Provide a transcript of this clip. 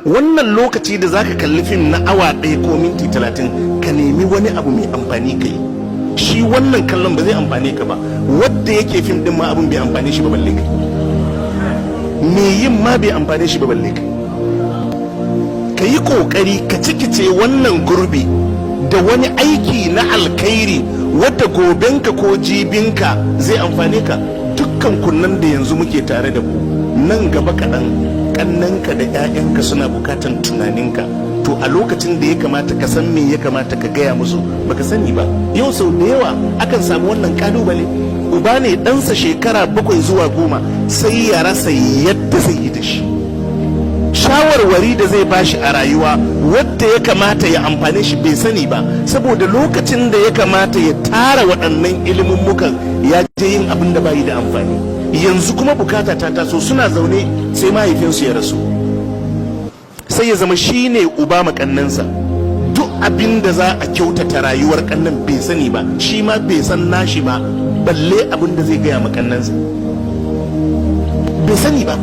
wannan lokaci da zaka kalli fim na awa 1 ko minti 30 ka nemi wani abu mai amfani ka yi. Shi wannan kallon ba zai amfane ka ba, wadda yake fim din ma abin bai amfane shi ba balle kai, me yin ma bai amfane shi ba balle kai. Ka yi kokari ka cikice wannan gurbi da wani aiki na alkhairi wadda gobenka ko jibinka zai amfane ka. Dukkan kunnan da yanzu muke tare da ku nan gaba kaɗan kannanka da 'ya'yanka suna bukatan tunaninka, to a lokacin da ya kamata ka san me ya kamata ka gaya musu baka sani ba. Yau sau da yawa akan samu wannan kalubale, uba ne ɗansa shekara 7 zuwa 10 sai ya rasa yadda zai yi da shi. Shawarwari da zai bashi a rayuwa wadda ya kamata ya amfane shi bai sani ba, saboda lokacin da ya kamata ya tara waɗannan ilimummukan ya je yin abin da bayi da amfani. Yanzu kuma bukata ta taso, suna zaune sai mahaifinsu ya rasu, sai ya zama shi ne uba makannansa. Duk abin da za a kyautata rayuwar kannan bai sani ba, shi ma bai san nashi ba, balle abin da zai gaya makannansa bai sani ba.